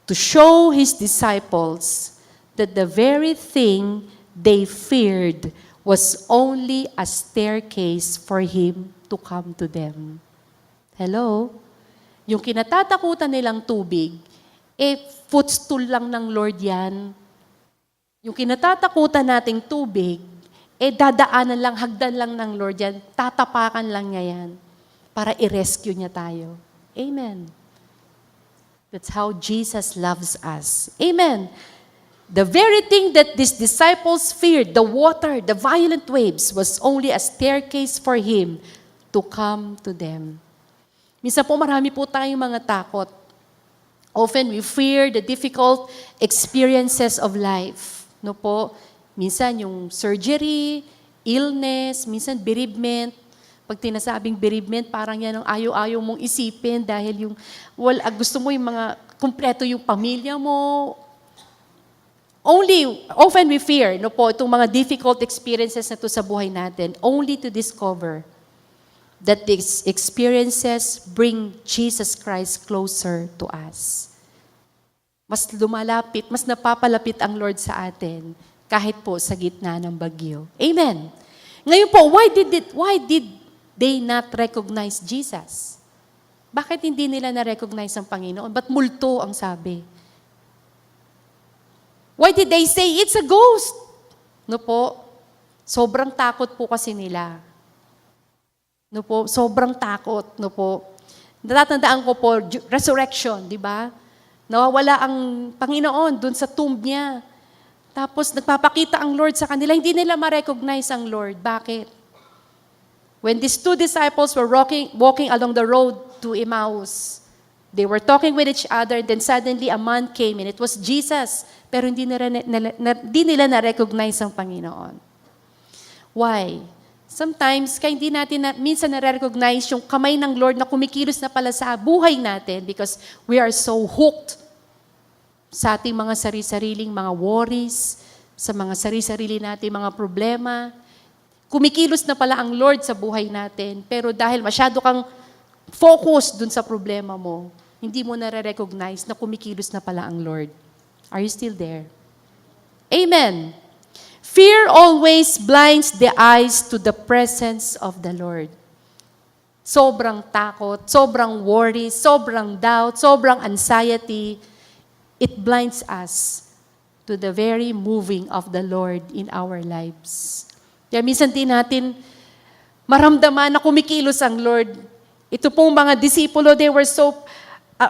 To show His disciples that the very thing they feared was only a staircase for Him to come to them. Hello? Yung kinatatakutan nilang tubig, footstool lang ng Lord yan. Yung kinatatakutan nating tubig, dadaanan lang, hagdan lang ng Lord yan. Tatapakan lang niya yan para i-rescue niya tayo. Amen. That's how Jesus loves us. Amen. The very thing that these disciples feared, the water, the violent waves, was only a staircase for Him to come to them. Minsan po marami po tayong mga takot. Often we fear the difficult experiences of life. No po? Minsan yung surgery, illness, minsan bereavement. Pag tinasabing bereavement, parang yan ang ayaw-ayaw mong isipin dahil gusto mo yung mga kumpleto yung pamilya mo. Often we fear, no po, itong mga difficult experiences na to sa buhay natin, only to discover that these experiences bring Jesus Christ closer to us. Mas lumalapit, mas napapalapit ang Lord sa atin kahit po sa gitna ng bagyo. Amen. Ngayon po, why did they not recognize Jesus? Bakit hindi nila na-recognize ang Panginoon? Ba't multo ang sabi? Why did they say, it's a ghost? No po? Sobrang takot po kasi nila. No po? Sobrang takot. No po? Natatandaan ko po, resurrection, di ba? Nawawala ang Panginoon dun sa tomb niya. Tapos nagpapakita ang Lord sa kanila. Hindi nila ma-recognize ang Lord. Bakit? When these 2 disciples were walking along the road to Emmaus, they were talking with each other, then suddenly a man came and it was Jesus. Pero hindi nila na-recognize ang Panginoon. Why? Sometimes, kaya hindi natin minsan na-recognize yung kamay ng Lord na kumikilos na pala sa buhay natin because we are so hooked sa ating mga sarili-sariling mga worries, sa mga sarili-sarili nating mga problema. Kumikilos na pala ang Lord sa buhay natin, pero dahil masyado kang focus dun sa problema mo, hindi mo na-recognize na kumikilos na pala ang Lord. Are you still there? Amen. Fear always blinds the eyes to the presence of the Lord. Sobrang takot, sobrang worry, sobrang doubt, sobrang anxiety, it blinds us to the very moving of the Lord in our lives. Kaya minsan din natin maramdaman na kumikilos ang Lord. Ito pong mga disipulo, they were so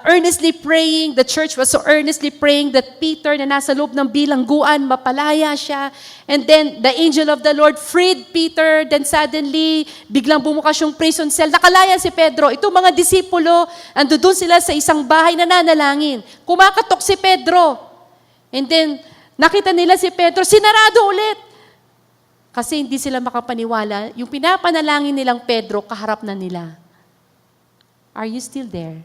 earnestly praying, the church was so earnestly praying that Peter na nasa loob ng bilangguan, mapalaya siya. And then the angel of the Lord freed Peter. Then suddenly, biglang bumukas yung prison cell. Nakalaya si Pedro. Itong mga disipulo, andun sila sa isang bahay na nanalangin. Kumakatok si Pedro. And then, nakita nila si Pedro, sinarado ulit. Kasi hindi sila makapaniwala, yung pinapanalangin nilang Pedro, kaharap na nila. Are you still there?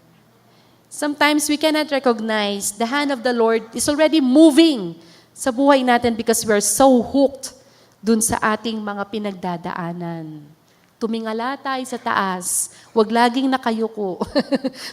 Sometimes we cannot recognize the hand of the Lord is already moving sa buhay natin because we are so hooked dun sa ating mga pinagdadaanan. Tumingala tayo sa taas. Huwag laging nakayuko.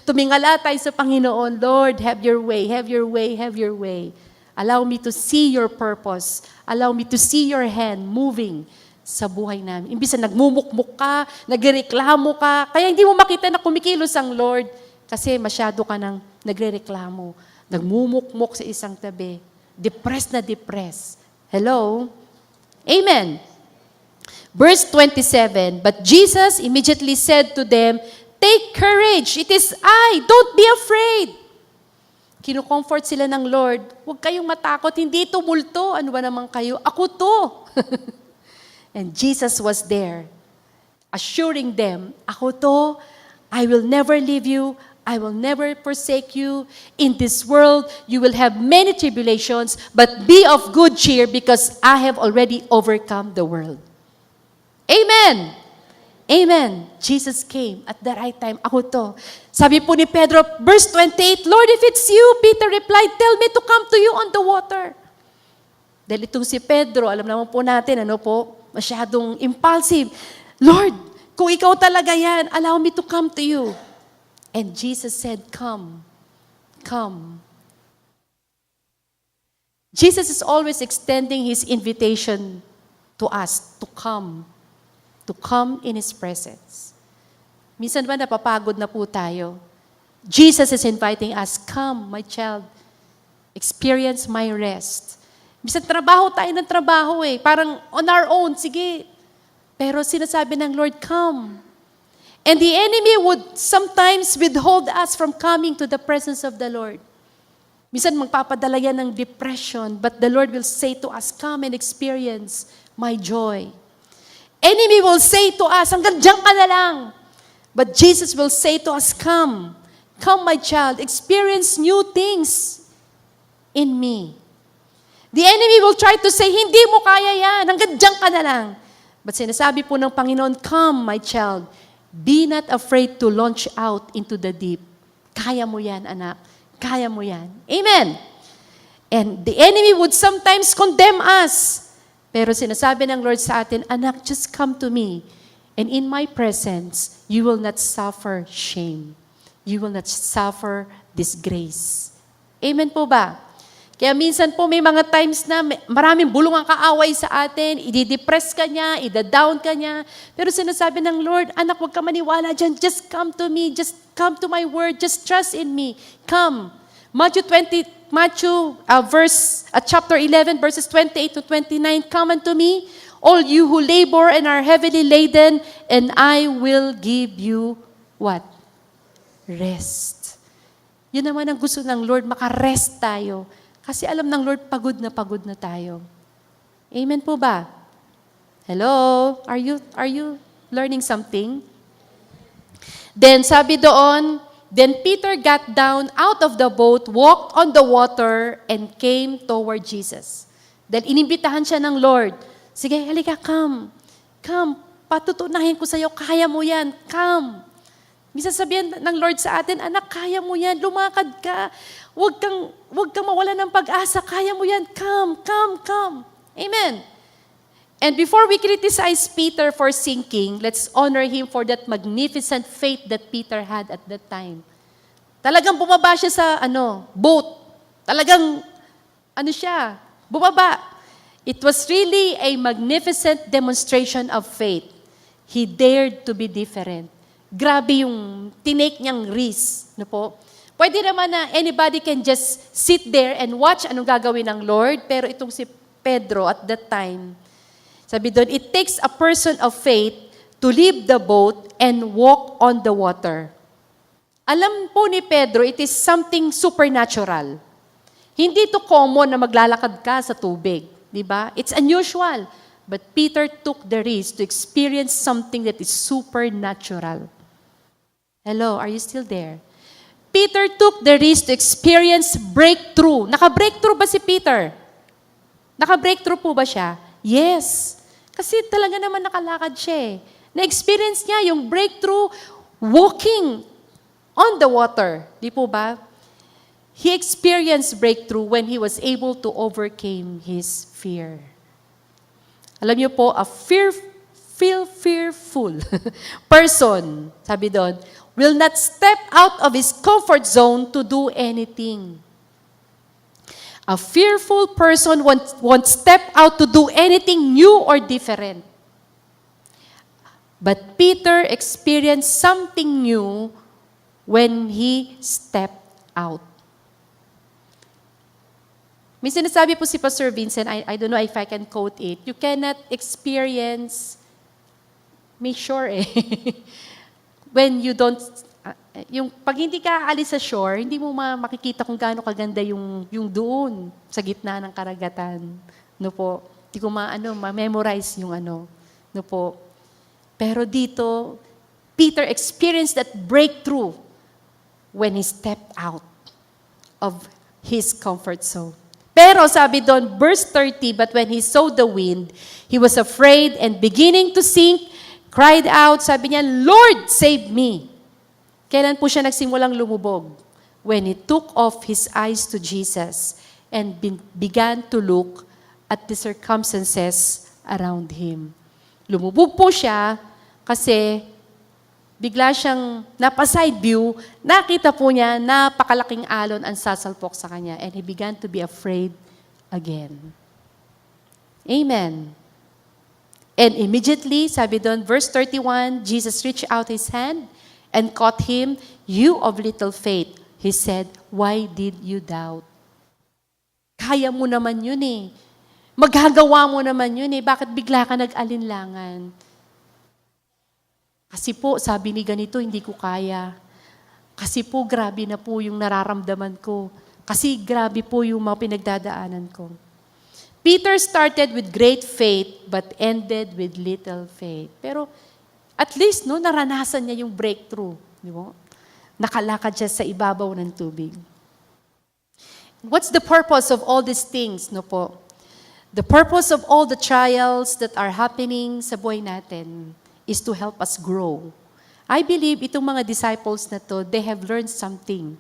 Tumingala tayo sa Panginoon. Lord, have your way, have your way, have your way. Allow me to see your purpose. Allow me to see your hand moving sa buhay namin. Imbis na nagmumukmuk ka, nagreklamo ka, kaya hindi mo makita na kumikilos ang Lord kasi masyado ka nang nagrereklamo. Nagmumukmuk sa isang tabi. Depressed na depressed. Hello? Amen. Verse 27, but Jesus immediately said to them, take courage, it is I, don't be afraid. Kino-comfort sila ng Lord, huwag kayong matakot, hindi ito multo, ano ba naman kayo? Ako to. And Jesus was there, assuring them, ako to, I will never leave you, I will never forsake you. In this world, you will have many tribulations, but be of good cheer because I have already overcome the world. Amen! Amen. Jesus came at the right time. Ako to. Sabi po ni Pedro, verse 28, Lord, if it's you, Peter replied, tell me to come to you on the water. Dahil itong si Pedro, alam naman po natin, masyadong impulsive. Lord, kung ikaw talaga yan, allow me to come to you. And Jesus said, come. Come. Jesus is always extending His invitation to us to come in His presence. Minsan ba napapagod na po tayo? Jesus is inviting us, come, my child, experience my rest. Minsan trabaho tayo ng trabaho parang on our own, sige. Pero sinasabi ng Lord, come. And the enemy would sometimes withhold us from coming to the presence of the Lord. Minsan magpapadala yan ng depression, but the Lord will say to us, come and experience my joy. Enemy will say to us, hanggang diyan ka na lang. But Jesus will say to us, come. Come, my child. Experience new things in me. The enemy will try to say, hindi mo kaya yan. Hanggang diyan ka na lang. But sinasabi po ng Panginoon, come, my child. Be not afraid to launch out into the deep. Kaya mo yan, anak. Kaya mo yan. Amen. And the enemy would sometimes condemn us. Pero sinasabi ng Lord sa atin, anak, just come to me. And in my presence, you will not suffer shame. You will not suffer disgrace. Amen po ba? Kaya minsan po may mga times na maraming bulong ang kaaway sa atin, i-depress ka niya, i-down ka niya. Pero sinasabi ng Lord, anak, huwag ka maniwala dyan. Just come to me. Just come to my word. Just trust in me. Come. Chapter 11, verses 28 to 29, come unto me, all you who labor and are heavily laden, and I will give you what? Rest. Yun naman ang gusto ng Lord, makarest tayo. Kasi alam ng Lord, pagod na tayo. Amen po ba? Hello? Are you learning something? Then sabi doon, then Peter got down out of the boat, walked on the water, and came toward Jesus. Dahil inimbitahan siya ng Lord. Sige, halika, come. Come, patutunahin ko sa iyo, kaya mo yan. Come. Minsan sabihin ng Lord sa atin, anak, kaya mo yan, lumakad ka. Huwag kang mawala ng pag-asa, kaya mo yan. Come, come, come. Amen. And before we criticize Peter for sinking, let's honor him for that magnificent faith that Peter had at that time. Talagang bumaba siya sa boat. Talagang bumaba. It was really a magnificent demonstration of faith. He dared to be different. Grabe yung tinake niyang risk. Pwede naman na anybody can just sit there and watch anong gagawin ng Lord, pero itong si Pedro at that time, sabi doon, it takes a person of faith to leave the boat and walk on the water. Alam po ni Pedro, it is something supernatural. Hindi to common na maglalakad ka sa tubig. Diba? It's unusual. But Peter took the risk to experience something that is supernatural. Hello, are you still there? Peter took the risk to experience breakthrough. Naka-breakthrough ba si Peter? Naka-breakthrough po ba siya? Yes. Kasi talaga naman nakalakad siya eh. Na-experience niya yung breakthrough walking on the water. Di po ba? He experienced breakthrough when he was able to overcome his fear. Alam niyo po, a fearful person, sabi doon, will not step out of his comfort zone to do anything. A fearful person won't step out to do anything new or different. But Peter experienced something new when he stepped out. May sinasabi po si Pastor Vincent, I don't know if I can quote it, you cannot experience, make sure when you don't, yung pag hindi ka aalis sa shore, hindi mo makikita kung gaano kaganda yung doon, sa gitna ng karagatan. No po, hindi ko ma-memorize yung no po. Pero dito, Peter experienced that breakthrough when he stepped out of his comfort zone. Pero sabi doon, verse 30, but when he saw the wind, he was afraid and beginning to sink, cried out, sabi niya, Lord, save me. Kailan po siya nagsimulang lumubog? When he took off his eyes to Jesus and began to look at the circumstances around him. Lumubog po siya kasi bigla siyang napa-side view, nakita po niya napakalaking alon ang sasalpok sa kanya and he began to be afraid again. Amen. And immediately, sabi doon, verse 31, Jesus reached out his hand and caught him. You of little faith, he said, why did you doubt? Kaya mo naman yun eh. Magagawa mo naman yun eh. Bakit bigla ka nag-alinlangan? Kasi po, sabi ni ganito, hindi ko kaya. Kasi po, grabe na po yung nararamdaman ko. Kasi grabe po yung mga pinagdadaanan ko. Peter started with great faith, but ended with little faith. Pero at least, naranasan niya yung breakthrough. Di ba? Nakalakad siya sa ibabaw ng tubig. What's the purpose of all these things? No po? The purpose of all the trials that are happening sa buhay natin is to help us grow. I believe itong mga disciples na to, they have learned something.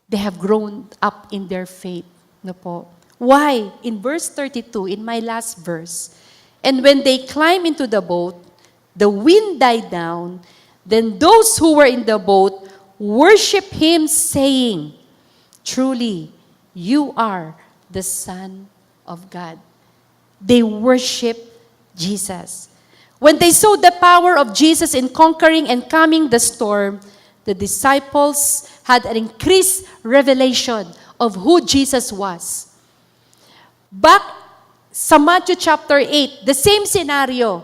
They have grown up in their faith. No po? Why? In verse 32, in my last verse, and when they climb into the boat, the wind died down, then those who were in the boat worship him, saying, truly, you are the Son of God. They worship Jesus. When they saw the power of Jesus in conquering and calming the storm, the disciples had an increased revelation of who Jesus was. Back sa Matthew chapter 8, the same scenario.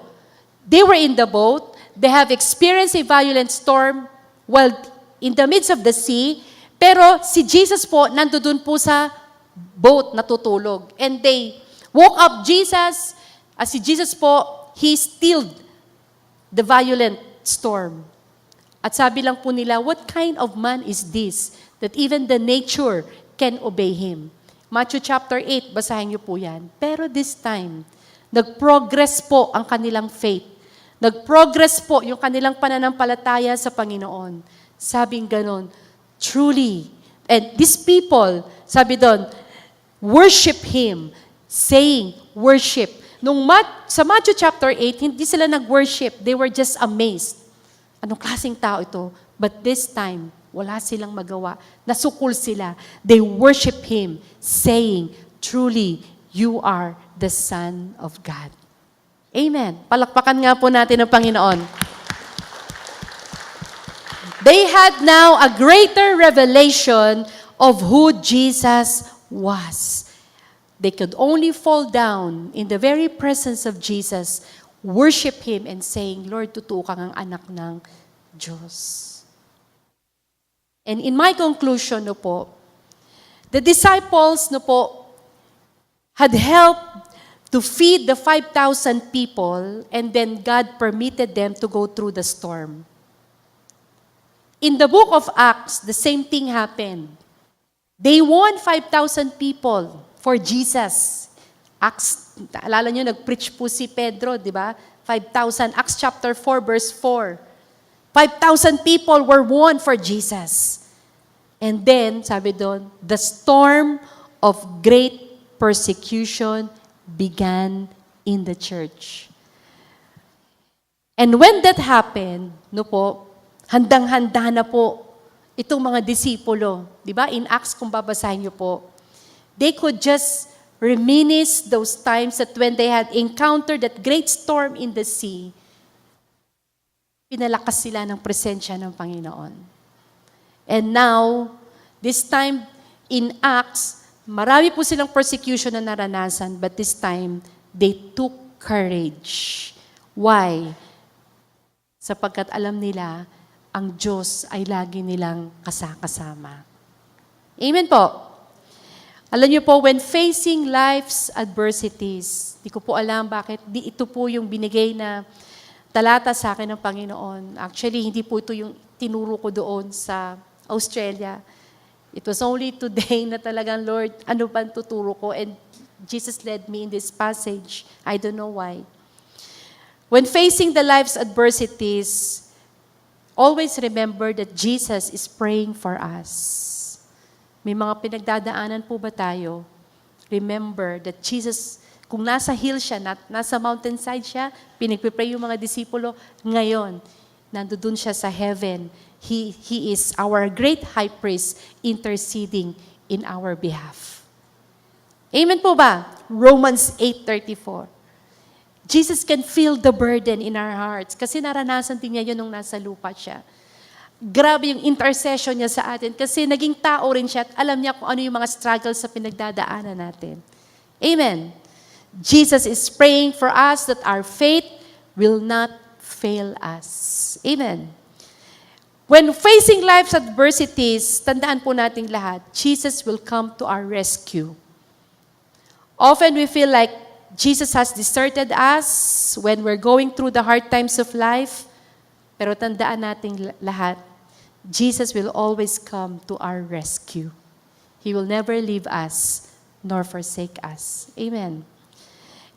They were in the boat. They have experienced a violent storm while in the midst of the sea. Pero si Jesus po, nandoon po sa boat, natutulog. And they woke up Jesus. Si Jesus po, he stilled the violent storm. At sabi lang po nila, what kind of man is this that even the nature can obey him? Matthew chapter 8, basahin niyo po yan. Pero this time, nag-progress po ang kanilang faith. Nag-progress po yung kanilang pananampalataya sa Panginoon. Sabing ganon, truly, and these people, sabi doon, worship him, saying, worship. Sa Matthew chapter 8, hindi sila nag-worship. They were just amazed. Anong klaseng tao ito? But this time, wala silang magawa. Nasukol sila. They worship him, saying, truly, you are the Son of God. Amen. Palakpakan nga po natin ang Panginoon. They had now a greater revelation of who Jesus was. They could only fall down in the very presence of Jesus, worship him and saying, Lord, totoo ka ngang anak ng Diyos. And in my conclusion, the disciples, had helped to feed the 5,000 people, and then God permitted them to go through the storm. In the book of Acts, the same thing happened. They won 5,000 people for Jesus. Acts, alala nyo, nag-preach po si Pedro, di ba? 5,000, Acts chapter 4, verse 4. 5,000 people were won for Jesus. And then, sabi doon, the storm of great persecution began in the church. And when that happened, no po, handang-handa na po itong mga disipulo. Di ba? In Acts, kung babasahin niyo po, they could just reminisce those times that when they had encountered that great storm in the sea, pinalakas sila ng presensya ng Panginoon. And now, this time in Acts, marami po silang persecution na naranasan, but this time, they took courage. Why? Sapagkat alam nila, ang Diyos ay lagi nilang kasama. Amen po. Alam niyo po, when facing life's adversities, di ko po alam bakit ito po yung binigay na talata sa akin ng Panginoon. Actually, hindi po ito yung tinuro ko doon sa Australia. It was only today na talagang, Lord, ano ba tuturo ko? And Jesus led me in this passage. I don't know why. When facing the life's adversities, always remember that Jesus is praying for us. May mga pinagdadaanan po ba tayo? Remember that Jesus, kung nasa hill siya, nasa mountainside siya, pinagpipray yung mga disipulo, ngayon, nandoon siya sa heaven. He is our great high priest interceding in our behalf. Amen po ba? Romans 8:34. Jesus can feel the burden in our hearts kasi naranasan din niya yun nung nasa lupa siya. Grabe yung intercession niya sa atin kasi naging tao rin siya at alam niya kung ano yung mga struggles sa pinagdadaanan natin. Amen. Jesus is praying for us that our faith will not fail us. Amen. When facing life's adversities, tandaan po nating lahat, Jesus will come to our rescue. Often we feel like Jesus has deserted us when we're going through the hard times of life. Pero tandaan nating lahat, Jesus will always come to our rescue. He will never leave us nor forsake us. Amen.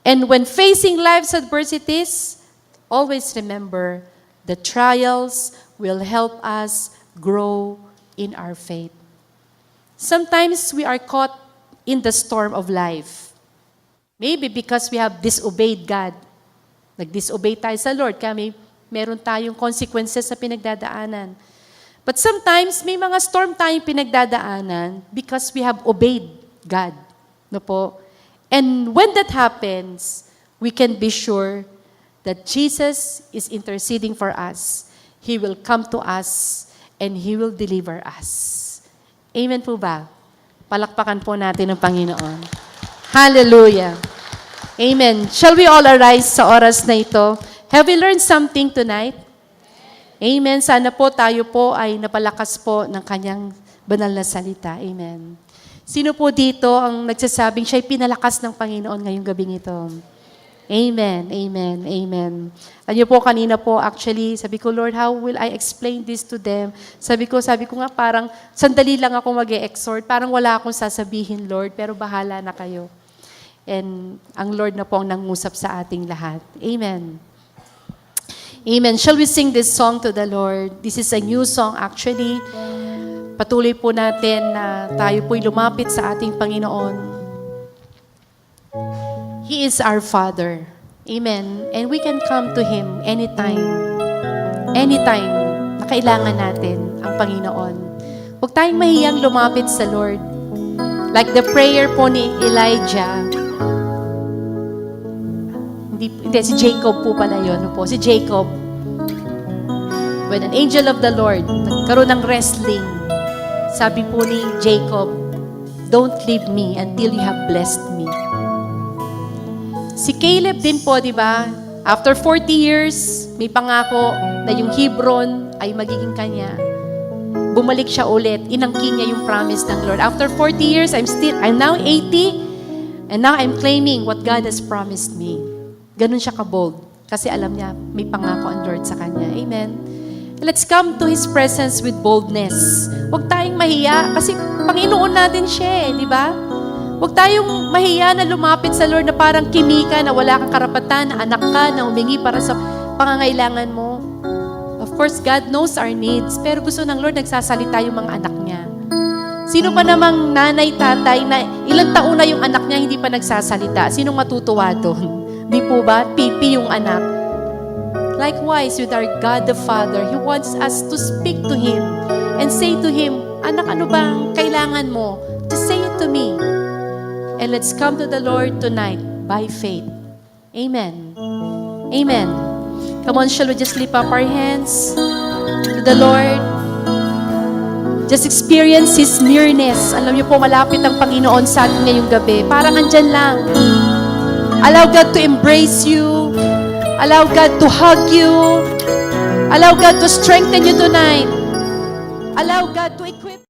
And when facing life's adversities, always remember the trials will help us grow in our faith. Sometimes we are caught in the storm of life. Maybe because we have disobeyed God. Nag-disobey tayo sa Lord, kaya meron tayong consequences sa pinagdadaanan. But sometimes, may mga storm tayong pinagdadaanan because we have obeyed God. No po? And when that happens, we can be sure that Jesus is interceding for us. He will come to us and He will deliver us. Amen po ba? Palakpakan po natin ang Panginoon. Hallelujah. Amen. Shall we all arise sa oras na ito? Have we learned something tonight? Amen. Sana po tayo po ay napalakas po ng kanyang banal na salita. Amen. Sino po dito ang nagsasabing siya'y pinalakas ng Panginoon ngayong gabing ito? Amen. Amen. Amen. Alam niyo po, kanina po, actually, sabi ko, Lord, how will I explain this to them? Sabi ko nga parang, sandali lang ako mag-e-exhort. Parang wala akong sasabihin, Lord, pero bahala na kayo. And ang Lord na po ang nangusap sa ating lahat. Amen. Amen. Shall we sing this song to the Lord? This is a new song actually. Patuloy po natin na tayo po'y lumapit sa ating Panginoon. He is our Father. Amen. And we can come to Him anytime. Anytime na kailangan natin ang Panginoon. Huwag tayong mahiyang lumapit sa Lord. Like the prayer po ni Elijah. Hindi, si Jacob po pala yun. Po. Si Jacob, when an angel of the Lord, nagkaroon ng wrestling, sabi po ni Jacob, don't leave me until you have blessed me. Si Caleb din po, di ba? After 40 years, may pangako na yung Hebron ay magiging kanya. Bumalik siya ulit. Inangkin niya yung promise ng Lord. After 40 years, I'm now 80, and now I'm claiming what God has promised me. Ganun siya ka-bold. Kasi alam niya, may pangako ang Lord sa kanya. Amen. Let's come to His presence with boldness. Huwag tayong mahiya kasi Panginoon natin siya, di ba? Huwag tayong mahiya na lumapit sa Lord na parang kimika na wala kang karapatan, na anak ka, na humingi para sa pangangailangan mo. Of course, God knows our needs, pero gusto ng Lord nagsasalita yung mga anak niya. Sino pa namang nanay, tatay na ilang taon na yung anak niya hindi pa nagsasalita? Sinong matutuwa doon? Di po ba? Pipi yung anak. Likewise, with our God the Father, He wants us to speak to Him and say to Him, anak, ano bang kailangan mo? Just say it to me. And let's come to the Lord tonight by faith. Amen. Amen. Come on, shall we just lift up our hands to the Lord? Just experience His nearness. Alam niyo po, malapit ang Panginoon sa atin ngayong gabi. Parang andyan lang. Allow God to embrace you. Allow God to hug you. Allow God to strengthen you tonight. Allow God to